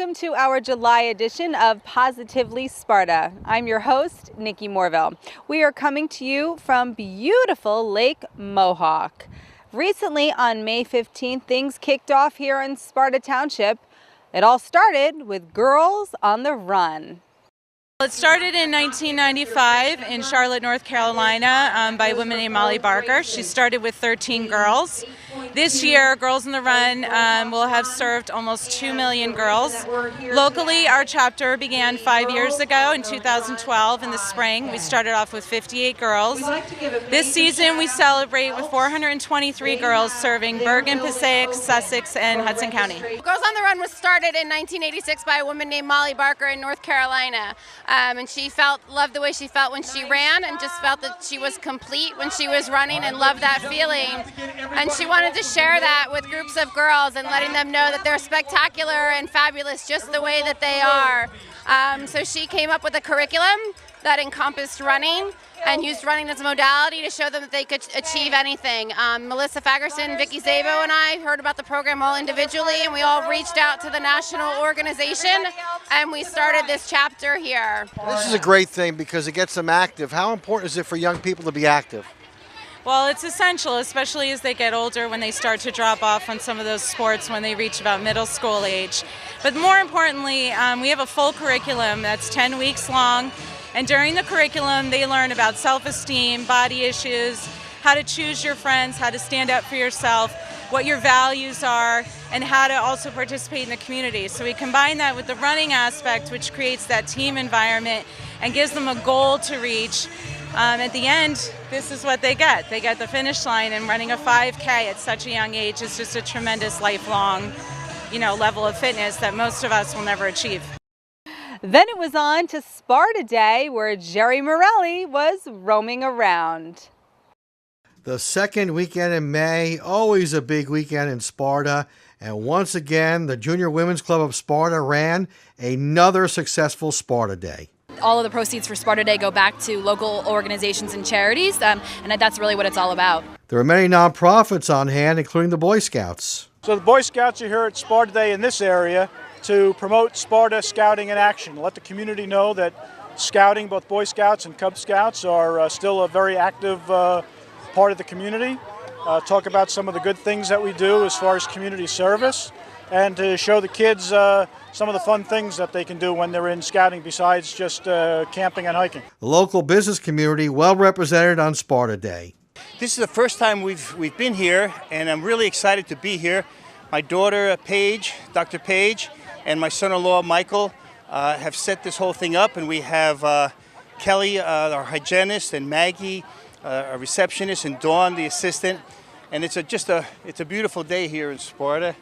Welcome to our July edition of Positively Sparta. I'm your host, Nikki Morville. We are coming to you from beautiful Lake Mohawk. Recently, on May 15th, things kicked off here in Sparta Township. It all started with Girls on the Run. It started in 1995 in Charlotte, North Carolina by a woman named Molly Barker. She started with 13 girls. This year, Girls on the Run will have served almost 2 million girls. Locally, our chapter began 5 years ago in 2012 in the spring. We started off with 58 girls. This season, we celebrate with 423 girls serving Bergen, Passaic, Sussex, and Hudson County. Girls on the Run was started in 1986 by a woman named Molly Barker in North Carolina. And she loved the way she felt when she ran, and just felt that she was complete when she was running, and loved that feeling. And she wanted to share that with groups of girls and letting them know that they're spectacular and fabulous just the way that they are. So she came up with a curriculum that encompassed running and used running as a modality to show them that they could achieve anything. Melissa Fagerson, Vicky Zabo, and I heard about the program all individually, and we all reached out to the national organization, and we started this chapter here. This is a great thing because it gets them active. How important is it for young people to be active? Well, it's essential, especially as they get older, when they start to drop off on some of those sports when they reach about middle school age. But more importantly, we have a full curriculum that's 10 weeks long. And during the curriculum, they learn about self-esteem, body issues, how to choose your friends, how to stand up for yourself, what your values are, and how to also participate in the community. So we combine that with the running aspect, which creates that team environment and gives them a goal to reach. At the end, this is what they get. They get the finish line, and running a 5K at such a young age is just a tremendous lifelong, level of fitness that most of us will never achieve. Then it was on to Sparta Day, where Jerry Morelli was roaming around. The second weekend in May, always a big weekend in Sparta. And once again, the Junior Women's Club of Sparta ran another successful Sparta Day. All of the proceeds for Sparta Day go back to local organizations and charities, and that's really what it's all about. There are many nonprofits on hand, including the Boy Scouts. So the Boy Scouts are here at Sparta Day in this area to promote Sparta Scouting in action. Let the community know that Scouting, both Boy Scouts and Cub Scouts, are still a very active part of the community. Talk about some of the good things that we do as far as community service, and to show the kids some of the fun things that they can do when they're in Scouting besides just camping and hiking. The local business community well represented on Sparta Day. This is the first time we've been here, and I'm really excited to be here. My daughter, Paige, Dr. Paige, and my son-in-law, Michael, have set this whole thing up, and we have Kelly, our hygienist, and Maggie, our receptionist, and Dawn, the assistant. And it's a beautiful day here in Sparta,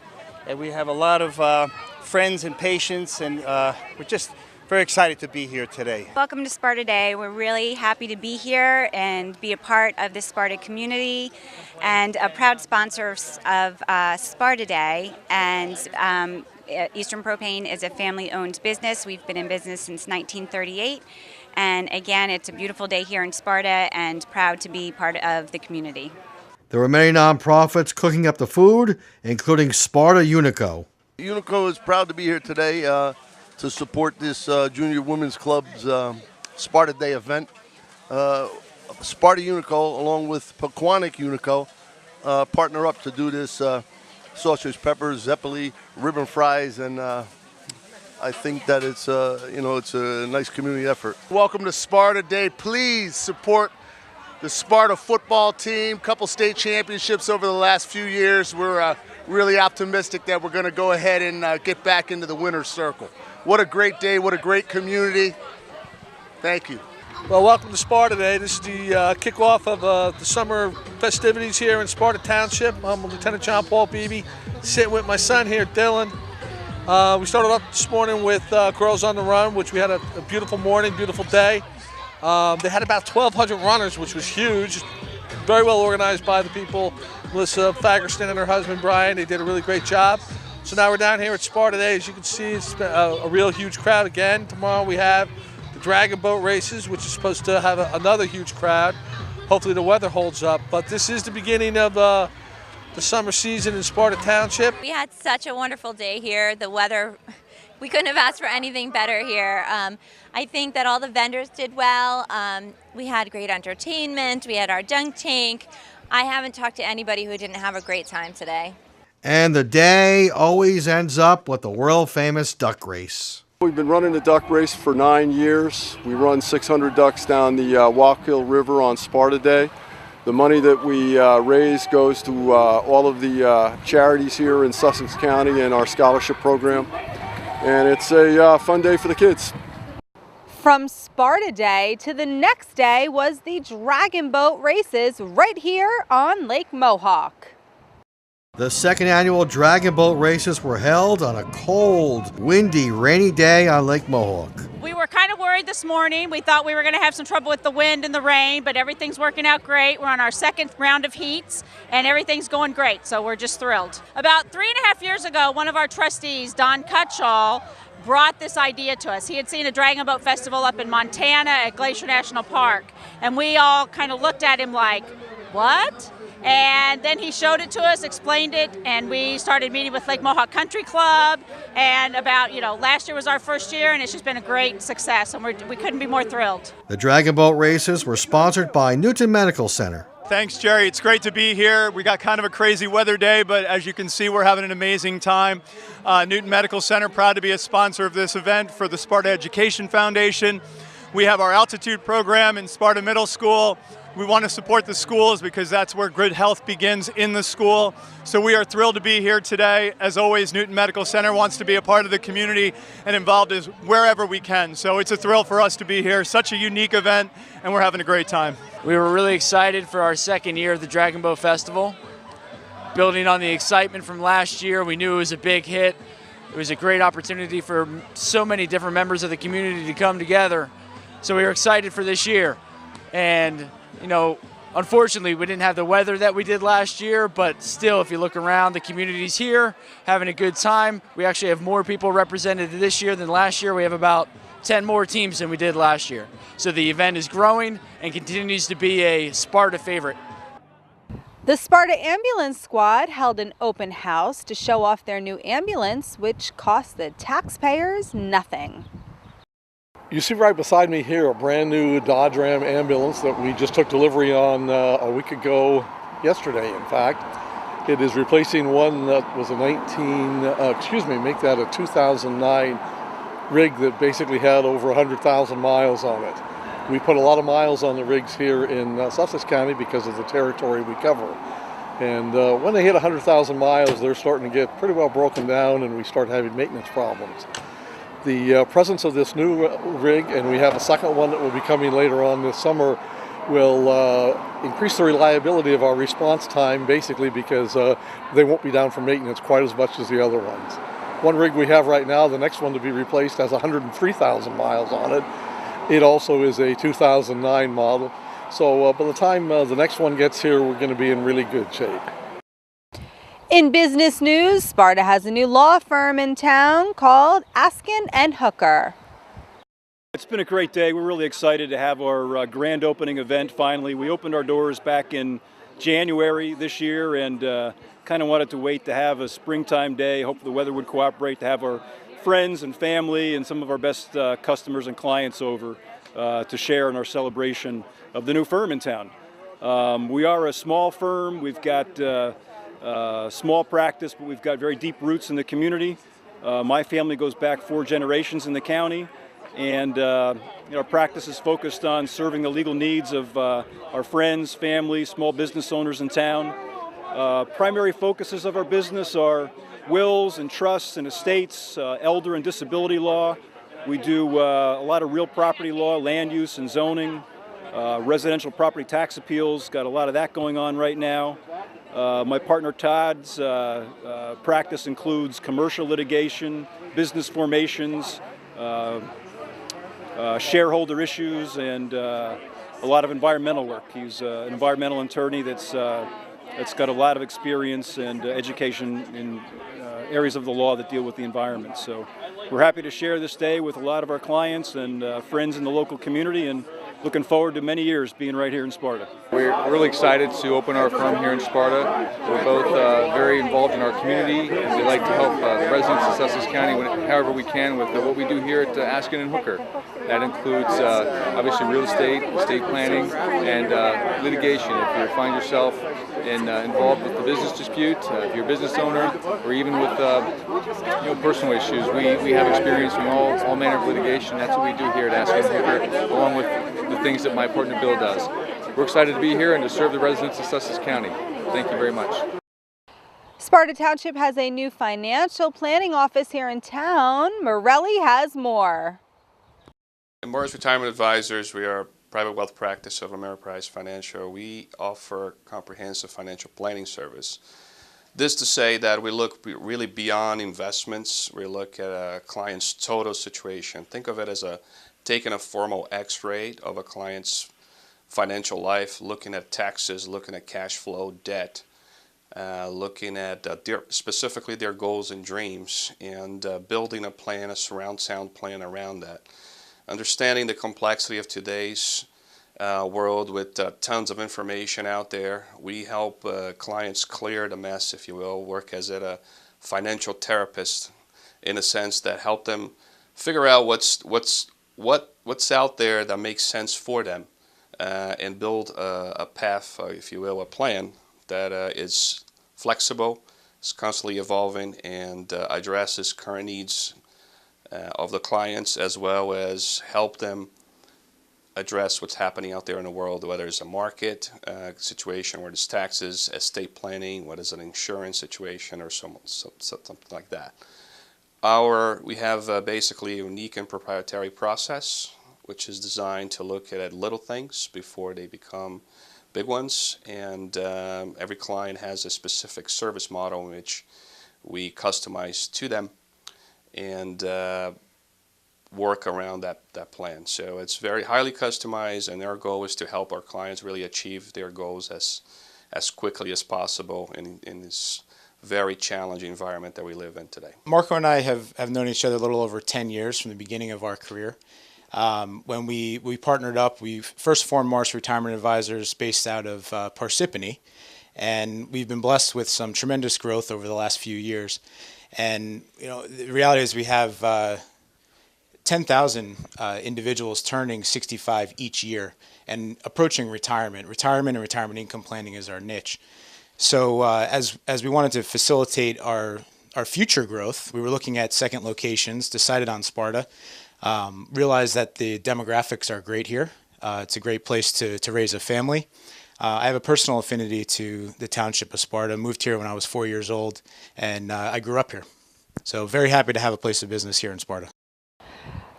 and we have a lot of friends and patients, and we're just very excited to be here today. Welcome to Sparta Day. We're really happy to be here and be a part of the Sparta community, and a proud sponsor of Sparta Day. And Eastern Propane is a family-owned business. We've been in business since 1938. And again, it's a beautiful day here in Sparta, and proud to be part of the community. There were many nonprofits cooking up the food, including Sparta Unico. Unico is proud to be here today to support this Junior Women's Club's Sparta Day event. Sparta Unico, along with Pequannock Unico, partner up to do this sausage, peppers, zeppoli, ribbon fries, and I think that it's a nice community effort. Welcome to Sparta Day. Please support the Sparta football team. Couple state championships over the last few years. We're really optimistic that we're going to go ahead and get back into the winner's circle. What a great day. What a great community. Thank you. Well, welcome to Sparta Day. This is the kickoff of the summer festivities here in Sparta Township. I'm Lieutenant John Paul Beebe, sitting with my son here, Dylan. We started off this morning with Girls on the Run, which we had a beautiful morning, beautiful day. They had about 1,200 runners, which was huge. Very well organized by the people. Melissa Fagerson and her husband, Brian, they did a really great job. So now we're down here at Sparta Day. As you can see, it's been a real huge crowd again. Tomorrow we have the Dragon Boat races, which is supposed to have another huge crowd. Hopefully the weather holds up. But this is the beginning of the summer season in Sparta Township. We had such a wonderful day here. The weather we couldn't have asked for anything better here. I think that all the vendors did well. We had great entertainment. We had our dunk tank. I haven't talked to anybody who didn't have a great time today. And the day always ends up with the world-famous duck race. We've been running the duck race for 9 years. We run 600 ducks down the Wallkill River on Sparta Day. The money that we raise goes to all of the charities here in Sussex County and our scholarship program. And it's a fun day for the kids. From Sparta Day to the next day was the Dragon Boat races right here on Lake Mohawk. The second annual Dragon Boat races were held on a cold, windy, rainy day on Lake Mohawk. We were kind of worried this morning. We thought we were going to have some trouble with the wind and the rain, but everything's working out great. We're on our second round of heats, and everything's going great, so we're just thrilled. About 3.5 years ago, one of our trustees, Don Cutshall, brought this idea to us. He had seen a Dragon Boat Festival up in Montana at Glacier National Park, and we all kind of looked at him like, what? And then he showed it to us, explained it, and we started meeting with Lake Mohawk Country Club. And about, last year was our first year, and it's just been a great success, and we couldn't be more thrilled. The Dragon Boat races were sponsored by Newton Medical Center. Thanks, Jerry. It's great to be here. We got kind of a crazy weather day, but as you can see, we're having an amazing time. Newton Medical Center, proud to be a sponsor of this event for the Sparta Education Foundation. We have our altitude program in Sparta Middle School. We want to support the schools because that's where good health begins, in the school. So we are thrilled to be here today. As always, Newton Medical Center wants to be a part of the community and involved as wherever we can. So it's a thrill for us to be here. Such a unique event, and we're having a great time. We were really excited for our second year of the Dragon Boat Festival. Building on the excitement from last year, we knew it was a big hit. It was a great opportunity for so many different members of the community to come together. So we were excited for this year. And unfortunately, we didn't have the weather that we did last year, but still, if you look around, the community's here, having a good time. We actually have more people represented this year than last year. We have about 10 more teams than we did last year. So the event is growing and continues to be a Sparta favorite. The Sparta Ambulance Squad held an open house to show off their new ambulance, which cost the taxpayers nothing. You see right beside me here a brand new Dodge Ram ambulance that we just took delivery on a week ago, yesterday in fact. It is replacing one that was a 2009 rig that basically had over 100,000 miles on it. We put a lot of miles on the rigs here in Sussex County because of the territory we cover. And when they hit 100,000 miles, they're starting to get pretty well broken down and we start having maintenance problems. The presence of this new rig, and we have a second one that will be coming later on this summer, will increase the reliability of our response time, basically because they won't be down for maintenance quite as much as the other ones. One rig we have right now, the next one to be replaced, has 103,000 miles on it. It also is a 2009 model. So by the time the next one gets here, we're going to be in really good shape. In business news, Sparta has a new law firm in town called Askin and Hooker. It's been a great day. We're really excited to have our grand opening event finally. We opened our doors back in January this year and kind of wanted to wait to have a springtime day. Hope the weather would cooperate to have our friends and family and some of our best customers and clients over to share in our celebration of the new firm in town. We are a small firm. We've got small practice, but we've got very deep roots in the community. My family goes back 4 generations in the county, and our practice is focused on serving the legal needs of our friends, family, small business owners in town. Primary focuses of our business are wills and trusts and estates, elder and disability law. We do a lot of real property law, land use and zoning, residential property tax appeals, got a lot of that going on right now. My partner Todd's practice includes commercial litigation, business formations, shareholder issues, and a lot of environmental work. He's an environmental attorney that's got a lot of experience and education in areas of the law that deal with the environment. So we're happy to share this day with a lot of our clients and friends in the local community, and looking forward to many years being right here in Sparta. We're really excited to open our firm here in Sparta. We're both very involved in our community, and we like to help the residents of Sussex County however we can with what we do here at Askin and Hooker. That includes obviously real estate planning, and litigation. If you find yourself involved with the business dispute, if you're a business owner, or even with personal issues, we have experience from all manner of litigation. That's what we do here at Askin and Hooker, along with the things that my partner Bill does. We're excited to be here and to serve the residents of Sussex County. Thank you very much. Sparta Township has a new financial planning office here in town. Morelli has more. At Morris Retirement Advisors, we are a private wealth practice of Ameriprise Financial. We offer comprehensive financial planning service. This to say that we look really beyond investments. We look at a client's total situation. Think of it as taking a formal x-ray of a client's financial life, looking at taxes, looking at cash flow, debt, looking at specifically their goals and dreams, and building a plan, a surround sound plan around that. Understanding the complexity of today's world with tons of information out there, we help clients clear the mess, if you will, work as a financial therapist in a sense that help them figure out what's out there that makes sense for them, and build a path, if you will, a plan that is flexible, is constantly evolving, and addresses current needs of the clients, as well as help them address what's happening out there in the world, whether it's a market situation, where there's taxes, estate planning, what is an insurance situation, or something like that. We have basically a unique and proprietary process, which is designed to look at little things before they become big ones, and every client has a specific service model in which we customize to them and work around that plan. So it's very highly customized, and our goal is to help our clients really achieve their goals as quickly as possible in this very challenging environment that we live in today. Marco and I have known each other a little over 10 years from the beginning of our career. When we partnered up, we first formed Morris Retirement Advisors based out of Parsippany, and we've been blessed with some tremendous growth over the last few years. And the reality is we have 10,000 individuals turning 65 each year and approaching retirement. Retirement and retirement income planning is our niche. So as we wanted to facilitate our future growth, we were looking at second locations, decided on Sparta, realized that the demographics are great here. It's a great place to raise a family. I have a personal affinity to the township of Sparta. I moved here when I was 4 years old, and I grew up here. So very happy to have a place of business here in Sparta.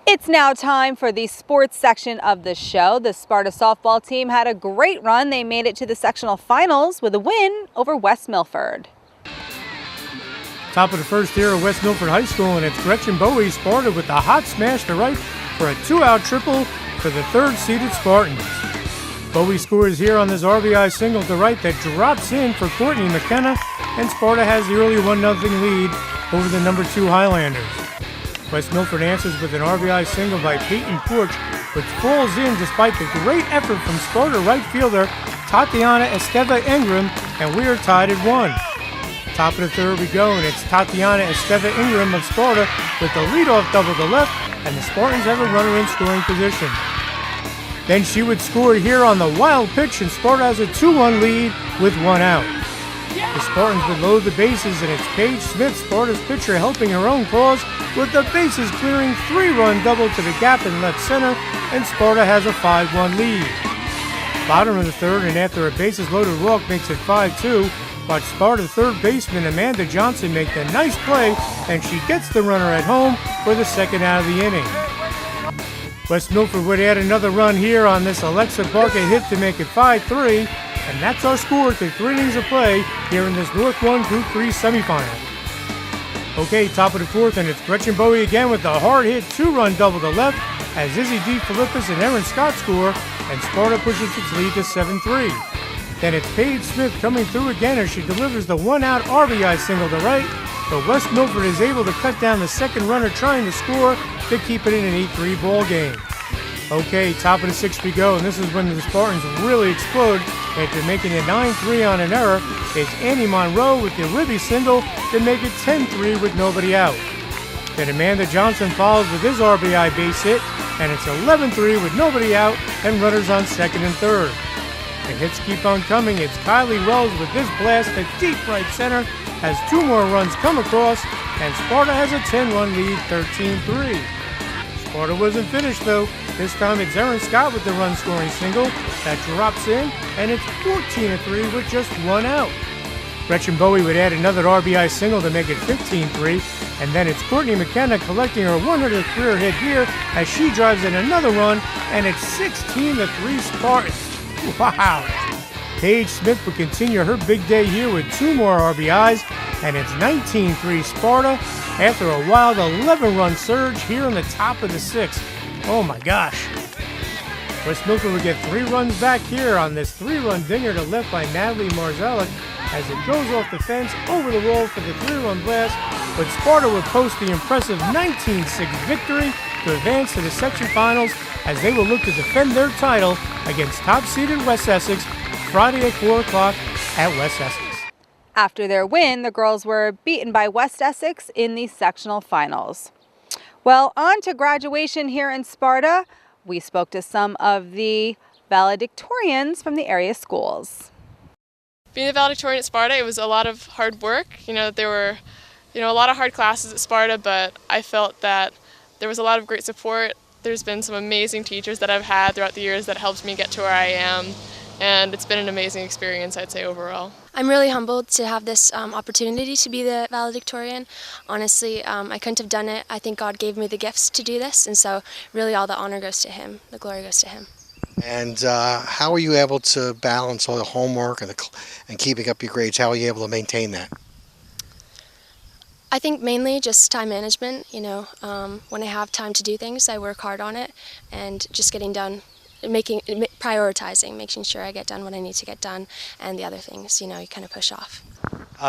It's now time for the sports section of the show. The Sparta softball team had a great run. They made it to the sectional finals with a win over West Milford. Top of the first here at West Milford High School, and it's Gretchen Bowie Sparta with the hot smash to right for a two-out triple for the third-seeded Spartans. Bowie scores here on this RBI single to right that drops in for Courtney McKenna, and Sparta has the early 1-0 lead over the number 2 Highlanders. West Milford answers with an RBI single by Peyton Porch, which falls in despite the great effort from Sparta right fielder Tatiana Esteva Ingram, and we are tied at 1. Top of the third we go, and it's Tatiana Esteva Ingram of Sparta with the leadoff double to left, and the Spartans have a runner in scoring position. Then she would score here on the wild pitch, and Sparta has a 2-1 lead with 1 out. The Spartans would load the bases, and it's Paige Smith, Sparta's pitcher, helping her own cause with the bases clearing 3-run double to the gap in left center, and Sparta has a 5-1 lead. Bottom of the third, and after a bases-loaded walk makes it 5-2, watch Sparta third baseman Amanda Johnson make the nice play, and she gets the runner at home for the second out of the inning. West Milford would add another run here on this Alexa Barker hit to make it 5-3, and that's our score through 3 innings of play here in this North 1 Group 3 semifinal. Okay, top of the fourth, and it's Gretchen Bowie again with the hard-hit 2-run double to left as Izzy D. Philippus and Erin Scott score, and Sparta pushes its lead to 7-3. Then it's Paige Smith coming through again as she delivers the 1-out RBI single to right, but West Milford is able to cut down the second runner trying to score to keep it in an 8-3 ball game. Okay, top of the sixth we go, and this is when the Spartans really explode after making it 9-3 on an error. It's Annie Monroe with the Ribby single to make it 10-3 with nobody out. Then Amanda Johnson follows with his RBI base hit, and it's 11-3 with nobody out and runners on second and third. The hits keep on coming. It's Kylie Wells with this blast to deep right center as 2 more runs come across, and Sparta has a 10-run lead, 13-3. Sparta wasn't finished though. This time it's Erin Scott with the run-scoring single that drops in, and it's 14-3 with just 1 out. Gretchen Bowie would add another RBI single to make it 15-3, and then it's Courtney McKenna collecting her 100th career hit here as she drives in another run, and it's 16-3 Spartans. Wow! Paige Smith would continue her big day here with 2 more RBIs, and it's 19-3 Sparta after a wild 11-run surge here in the top of the 6th. Oh my gosh. West Milford would get 3 runs back here on this 3-run dinger to left by Natalie Marzellik as it goes off the fence over the wall for the 3-run blast, but Sparta would post the impressive 19-6 victory to advance to the section finals as they will look to defend their title against top-seeded West Essex Friday at 4 o'clock at West Essex. After their win, the girls were beaten by West Essex in the sectional finals. Well, on to graduation here in Sparta. We spoke to some of the valedictorians from the area schools. Being a valedictorian at Sparta, it was a lot of hard work. There were, a lot of hard classes at Sparta, but I felt that there was a lot of great support. There's been some amazing teachers that I've had throughout the years that helped me get to where I am, and it's been an amazing experience, I'd say, overall. I'm really humbled to have this opportunity to be the valedictorian. Honestly, I couldn't have done it. I think God gave me the gifts to do this, and so really all the honor goes to Him. The glory goes to Him. And how were you able to balance all the homework and keeping up your grades? How were you able to maintain that? I think mainly just time management. When I have time to do things, I work hard on it, and just getting done, prioritizing, making sure I get done what I need to get done, and the other things, you kind of push off.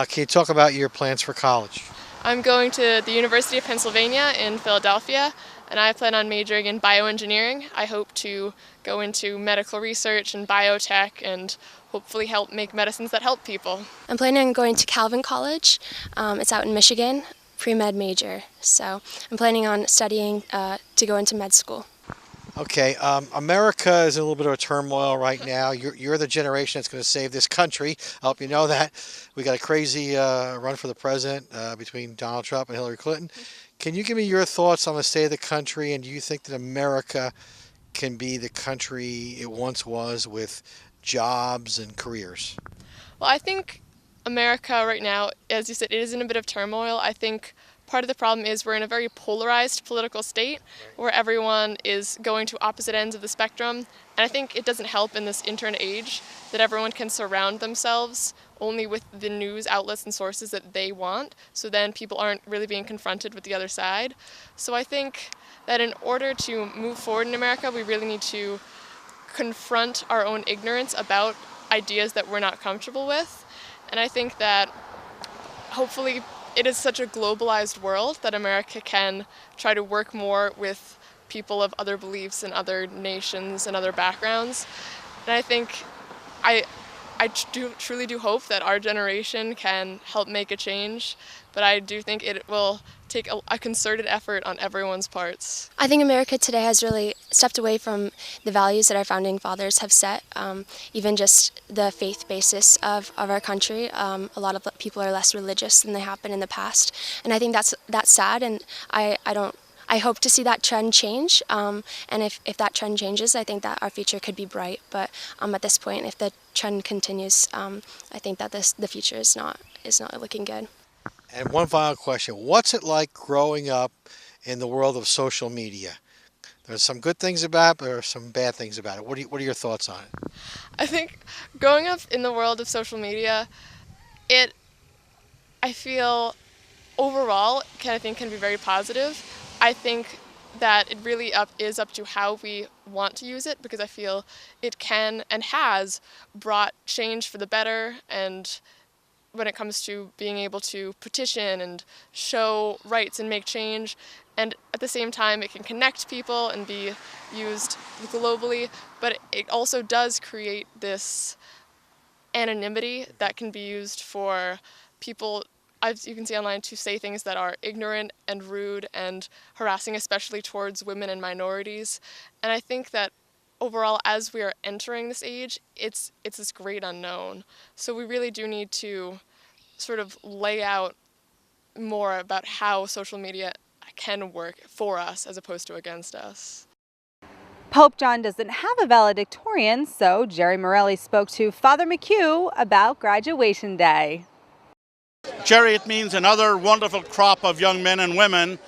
Can you talk about your plans for college? I'm going to the University of Pennsylvania in Philadelphia, and I plan on majoring in bioengineering. I hope to go into medical research and biotech and hopefully help make medicines that help people. I'm planning on going to Calvin College. It's out in Michigan, pre-med major. So I'm planning on studying to go into med school. Okay, America is in a little bit of a turmoil right now. You're the generation that's going to save this country. I hope you know that. We got a crazy run for the president between Donald Trump and Hillary Clinton. Can you give me your thoughts on the state of the country, and do you think that America can be the country it once was with jobs and careers? Well, I think America right now, as you said, it is in a bit of turmoil. I think part of the problem is we're in a very polarized political state where everyone is going to opposite ends of the spectrum. And I think it doesn't help in this internet age that everyone can surround themselves only with the news outlets and sources that they want. So then people aren't really being confronted with the other side. So I think that in order to move forward in America, we really need to confront our own ignorance about ideas that we're not comfortable with. And I think that hopefully it is such a globalized world that America can try to work more with people of other beliefs and other nations and other backgrounds. And I think I truly do hope that our generation can help make a change, but I do think it will take a concerted effort on everyone's parts. I think America today has really stepped away from the values that our founding fathers have set, even just the faith basis of our country. A lot of people are less religious than they have been in the past, and I think that's sad, and I hope to see that trend change, and if that trend changes, I think that our future could be bright, but at this point, if the trend continues, I think that the future is not looking good. And one final question. What's it like growing up in the world of social media? There's some good things about it, but there are some bad things about it. What are your thoughts on it? I think growing up in the world of social media, I feel overall can be very positive. I think that it really is up to how we want to use it, because I feel it can and has brought change for the better, and when it comes to being able to petition and show rights and make change. And at the same time, it can connect people and be used globally, but it also does create this anonymity that can be used for people, as you can see online, to say things that are ignorant and rude and harassing, especially towards women and minorities. And I think that overall, as we are entering this age, it's this great unknown. So we really do need to sort of lay out more about how social media can work for us as opposed to against us. Pope John doesn't have a valedictorian, so Jerry Morelli spoke to Father McHugh about graduation day. Jerry, it means another wonderful crop of young men and women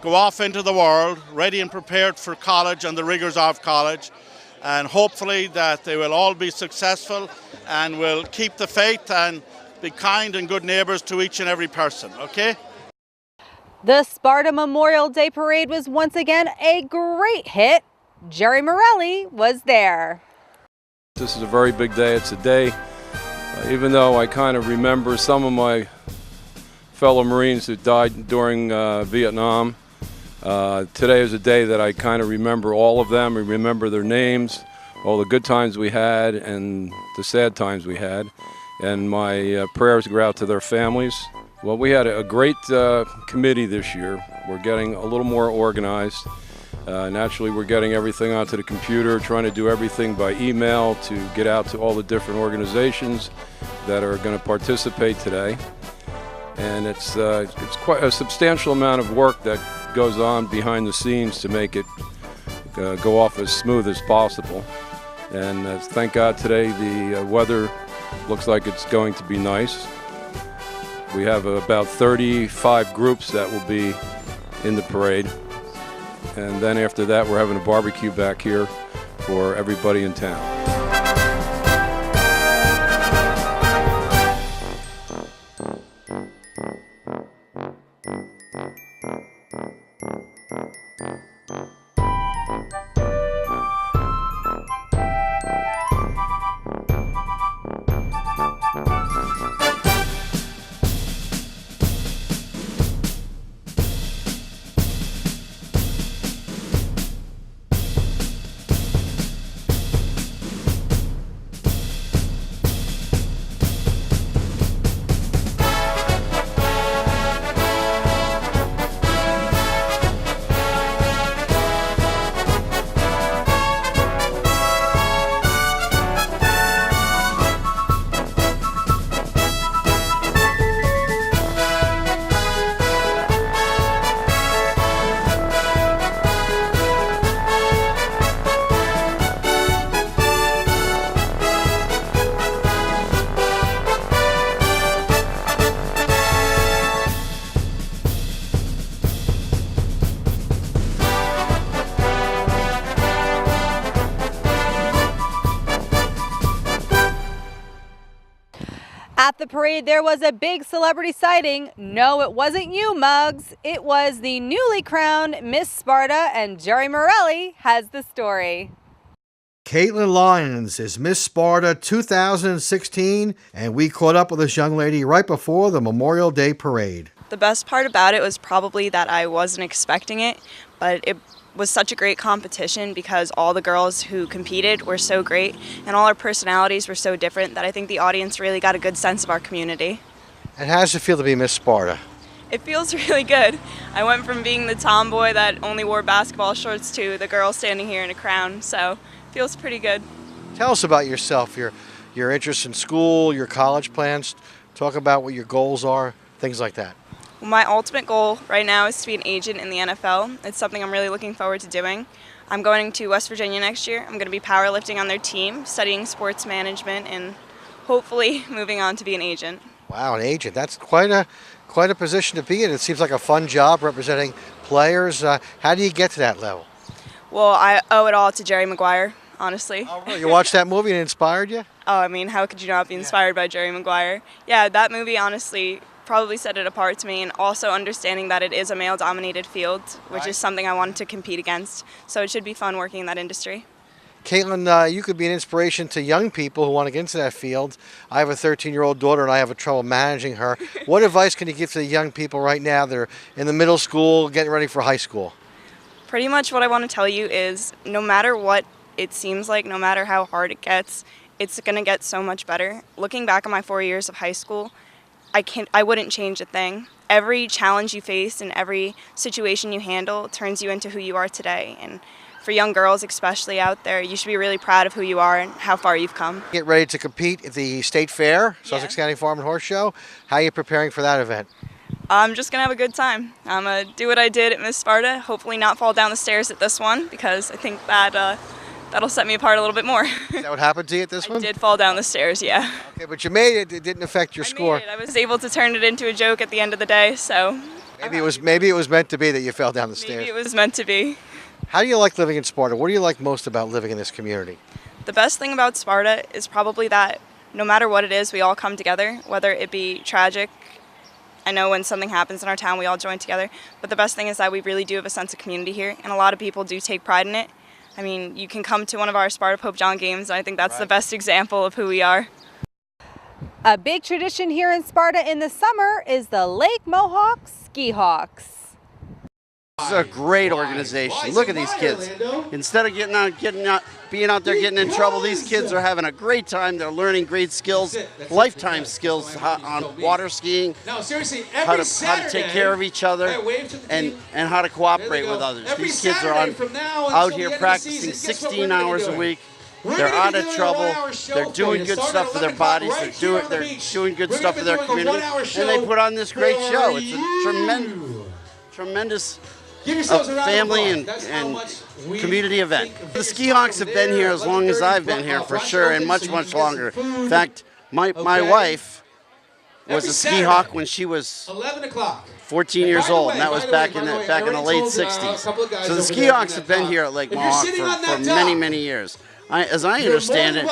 go off into the world, ready and prepared for college and the rigors of college, and hopefully that they will all be successful and will keep the faith and be kind and good neighbors to each and every person, okay? The Sparta Memorial Day Parade was once again a great hit. Jerry Morelli was there. This is a very big day. It's a day, even though I kind of remember some of my fellow Marines who died during Vietnam, today is a day that I kind of remember all of them. I remember their names, all the good times we had and the sad times we had. And my prayers go out to their families. Well, we had a great committee this year. We're getting a little more organized. Naturally, we're getting everything onto the computer, trying to do everything by email to get out to all the different organizations that are going to participate today. And it's quite a substantial amount of work that goes on behind the scenes to make it go off as smooth as possible. And thank God today the weather looks like it's going to be nice. We have about 35 groups that will be in the parade. And then after that, we're having a barbecue back here for everybody in town. At the parade, there was a big celebrity sighting. No, it wasn't you, Muggs. It was the newly crowned Miss Sparta, and Jerry Morelli has the story. Caitlin Lyons is Miss Sparta 2016, and we caught up with this young lady right before the Memorial Day Parade. The best part about it was probably that I wasn't expecting it, but it was such a great competition because all the girls who competed were so great and all our personalities were so different that I think the audience really got a good sense of our community. And how does it feel to be Miss Sparta? It feels really good. I went from being the tomboy that only wore basketball shorts to the girl standing here in a crown, so it feels pretty good. Tell us about yourself, your interest in school, your college plans. Talk about what your goals are, things like that. My ultimate goal right now is to be an agent in the NFL. It's something I'm really looking forward to doing. I'm going to West Virginia next year. I'm going to be powerlifting on their team, studying sports management, and hopefully moving on to be an agent. Wow, an agent. That's quite a position to be in. It seems like a fun job representing players. How do you get to that level? Well, I owe it all to Jerry Maguire, honestly. Oh, really? You watched that movie and it inspired you? Oh, I mean, how could you not be inspired by Jerry Maguire? Yeah, that movie honestly probably set it apart to me, and also understanding that it is a male-dominated field, which is something I wanted to compete against. So it should be fun working in that industry. Caitlin, you could be an inspiration to young people who want to get into that field. I have a 13-year-old daughter, and I have trouble managing her. What advice can you give to the young people right now that are in the middle school, getting ready for high school? Pretty much what I want to tell you is no matter what it seems like, no matter how hard it gets, it's going to get so much better. Looking back on my 4 years of high school, I wouldn't change a thing. Every challenge you face and every situation you handle turns you into who you are today. And for young girls especially out there, you should be really proud of who you are and how far you've come. Get ready to compete at the State Fair, Sussex County Farm and Horse Show. How are you preparing for that event? I'm just going to have a good time. I'm going to do what I did at Miss Sparta, hopefully not fall down the stairs at this one, because I think that that'll set me apart a little bit more. Is that what happened to you at this one? I did fall down the stairs, yeah. Okay, but you made it. It didn't affect your score. I was able to turn it into a joke at the end of the day, so. Maybe it was meant to be that you fell down the stairs. Maybe it was meant to be. How do you like living in Sparta? What do you like most about living in this community? The best thing about Sparta is probably that no matter what it is, we all come together, whether it be tragic. I know when something happens in our town, we all join together. But the best thing is that we really do have a sense of community here, and a lot of people do take pride in it. I mean, you can come to one of our Sparta Pope John games, and I think that's the best example of who we are. A big tradition here in Sparta in the summer is the Lake Mohawk Ski Hawks. This is a great organization. Look at these kids. Instead of being out there getting in trouble, these kids are having a great time. They're learning great skills, lifetime skills on water skiing, how to take care of each other, and how to cooperate with others. These kids are out here practicing 16 hours a week. They're out of trouble. They're doing good stuff for their bodies. They're doing good stuff for their community, and they put on this great show. It's a tremendous family and community event. The Ski Hawks have been here as long as I've been here, for sure, and much, much longer. In fact, my wife was a Ski Hawk when she was 14 years old, and that was back in the late 60s. So the Ski Hawks have been here at Lake Mohawk for many, many years. As I understand it,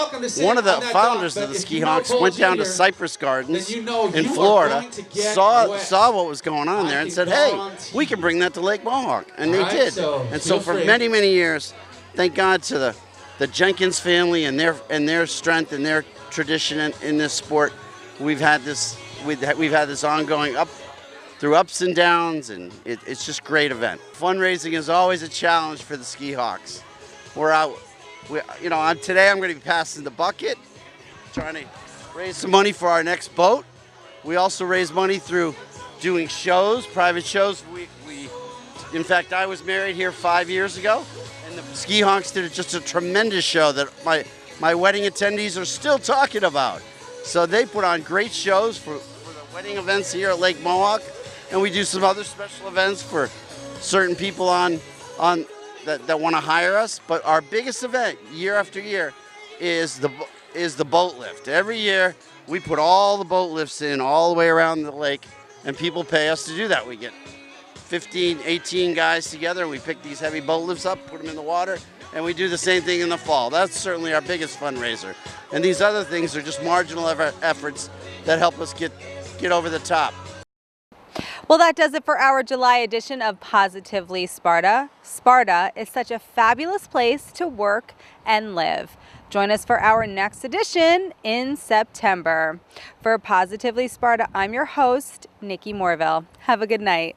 one of the founders of the Ski Hawks went down to Cypress Gardens in Florida, saw what was going on there, and said, hey, we can bring that to Lake Mohawk. And they did. And so for many, many years, thank God to the Jenkins family and their strength and their tradition in this sport, we've had this ongoing through ups and downs, and it's just a great event. Fundraising is always a challenge for the Ski Hawks. We're out. Today I'm going to be passing the bucket, trying to raise some money for our next boat. We also raise money through doing shows, private shows. In fact, I was married here 5 years ago, and the Ski Hawks did just a tremendous show that my wedding attendees are still talking about. So they put on great shows for the wedding events here at Lake Mohawk, and we do some other special events for certain people that want to hire us. But our biggest event year after year is the boat lift. Every year we put all the boat lifts in all the way around the lake, and people pay us to do that. We get 15, 18 guys together, and we pick these heavy boat lifts up, put them in the water, and we do the same thing in the fall. That's certainly our biggest fundraiser. And these other things are just marginal efforts that help us get over the top. Well, that does it for our July edition of Positively Sparta. Sparta is such a fabulous place to work and live. Join us for our next edition in September. For Positively Sparta, I'm your host, Nikki Morville. Have a good night.